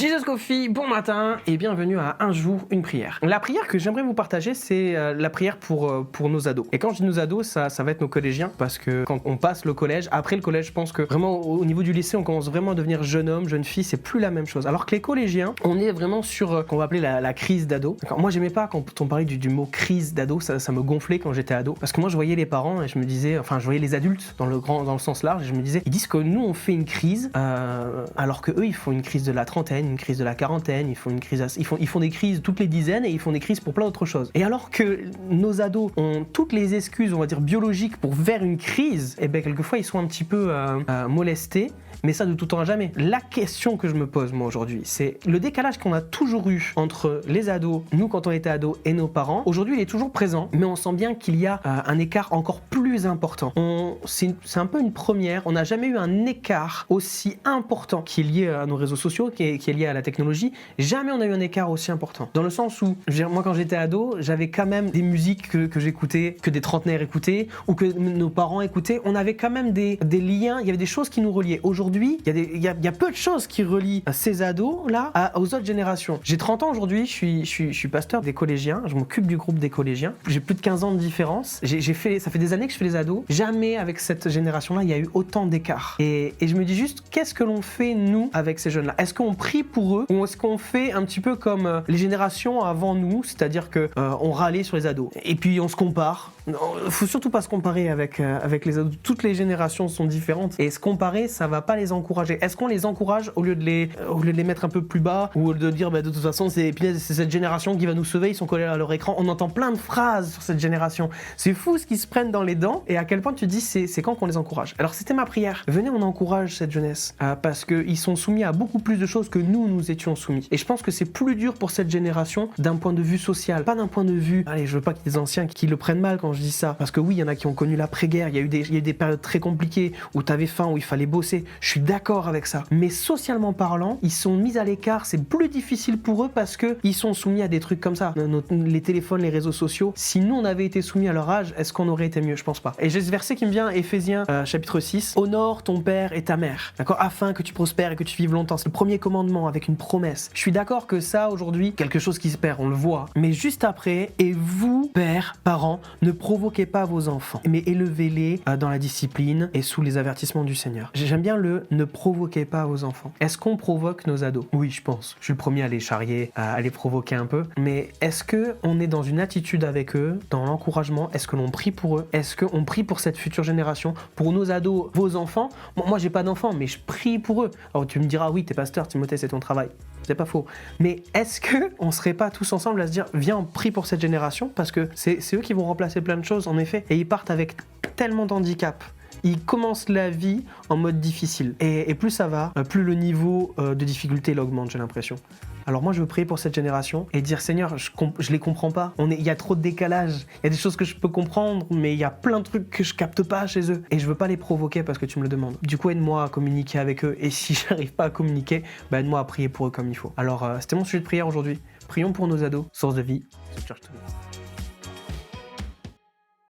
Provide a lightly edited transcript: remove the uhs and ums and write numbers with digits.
Jesus Coffee, bon matin et bienvenue à Un jour, une prière. La prière que j'aimerais vous partager, c'est la prière pour nos ados. Et quand je dis nos ados, ça va être nos collégiens, parce que quand on passe le collège, après le collège, je pense que vraiment au niveau du lycée, on commence vraiment à devenir jeune homme, jeune fille, c'est plus la même chose. Alors que les collégiens, on est vraiment sur qu'on va appeler la crise d'ado. Moi, j'aimais pas quand on parlait du mot crise d'ado, ça me gonflait quand j'étais ado, parce que moi, je voyais les parents et je me disais, enfin, je voyais les adultes dans le sens large et je me disais, ils disent que nous, on fait une crise, alors que eux, ils font une crise de la trentaine, une crise de la quarantaine, ils font des crises toutes les dizaines et ils font des crises pour plein d'autres choses. Et alors que nos ados ont toutes les excuses, on va dire biologiques, pour faire une crise, et bien quelquefois ils sont un petit peu molestés. Mais ça de tout temps à jamais. La question que je me pose moi aujourd'hui, c'est le décalage qu'on a toujours eu entre les ados, nous quand on était ados, et nos parents. Aujourd'hui il est toujours présent, mais on sent bien qu'il y a un écart encore plus important. C'est un peu une première, on n'a jamais eu un écart aussi important qui est lié à nos réseaux sociaux, qui est lié à la technologie. Jamais on a eu un écart aussi important. Dans le sens où, moi quand j'étais ado, j'avais quand même des musiques que j'écoutais, que des trentenaires écoutaient, ou que nos parents écoutaient. On avait quand même des liens, il y avait des choses qui nous reliaient. Aujourd'hui, il y a peu de choses qui relient ces ados-là aux autres générations. J'ai 30 ans aujourd'hui, je suis pasteur des collégiens, je m'occupe du groupe des collégiens. J'ai plus de 15 ans de différence. Ça fait des années que je fais les ados. Jamais avec cette génération-là, il y a eu autant d'écart. Et je me dis juste, qu'est-ce que l'on fait, nous, avec ces jeunes-là ? Est-ce qu'on prie pour eux ou est-ce qu'on fait un petit peu comme les générations avant nous, c'est-à-dire qu'on râlait sur les ados et puis on se compare. Il faut surtout pas se comparer avec les ados. Toutes les générations sont différentes et se comparer, ça va pas les encourager. Est-ce qu'on les encourage au lieu de les mettre un peu plus bas ou de dire de toute façon c'est cette génération qui va nous sauver, ils sont collés à leur écran. On entend plein de phrases sur cette génération. C'est fou ce qu'ils se prennent dans les dents et à quel point tu te dis c'est quand qu'on les encourage. Alors c'était ma prière. Venez, on encourage cette jeunesse parce qu'ils sont soumis à beaucoup plus de choses que nous étions soumis. Et je pense que c'est plus dur pour cette génération d'un point de vue social, pas d'un point de vue. Allez, je veux pas qu'il y ait des anciens qui le prennent mal quand je dis ça, parce que oui, il y en a qui ont connu l'après-guerre, il y a eu des périodes très compliquées où t'avais faim, où il fallait bosser. Je suis d'accord avec ça. Mais socialement parlant, ils sont mis à l'écart, c'est plus difficile pour eux parce que ils sont soumis à des trucs comme ça. Les téléphones, les réseaux sociaux. Si nous, on avait été soumis à leur âge, est-ce qu'on aurait été mieux ? Je pense pas. Et j'ai ce verset qui me vient, Éphésiens chapitre 6. Honore ton père et ta mère, d'accord ? Afin que tu prospères et que tu vives longtemps. C'est le premier commandement avec une promesse. Je suis d'accord que ça, aujourd'hui, quelque chose qui se perd, on le voit. Mais juste après, et vous, pères, parents, ne provoquez pas vos enfants, mais élevez-les dans la discipline et sous les avertissements du Seigneur. J'aime bien le ne provoquez pas vos enfants. Est-ce qu'on provoque nos ados ? Oui, je pense. Je suis le premier à les charrier, à les provoquer un peu. Mais est-ce qu'on est dans une attitude avec eux, dans l'encouragement ? Est-ce que l'on prie pour eux ? Est-ce qu'on prie pour cette future génération, pour nos ados, vos enfants ? Bon, moi, j'ai pas d'enfants, mais je prie pour eux. Alors tu me diras, oui, t'es pasteur, Timothée, c'est ton travail. C'est pas faux. Mais est-ce qu'on serait pas tous ensemble à se dire, viens, on prie pour cette génération, parce que c'est eux qui vont remplacer plein de choses, en effet, et ils partent avec tellement d'handicap. Ils commencent la vie en mode difficile. Et plus ça va, plus le niveau de difficulté l'augmente, j'ai l'impression. Alors moi, je veux prier pour cette génération et dire, Seigneur, je les comprends pas. Il y a trop de décalage. Il y a des choses que je peux comprendre, mais il y a plein de trucs que je capte pas chez eux. Et je veux pas les provoquer parce que tu me le demandes. Du coup, aide-moi à communiquer avec eux. Et si j'arrive pas à communiquer, aide-moi à prier pour eux comme il faut. Alors, c'était mon sujet de prière aujourd'hui. Prions pour nos ados, source de vie.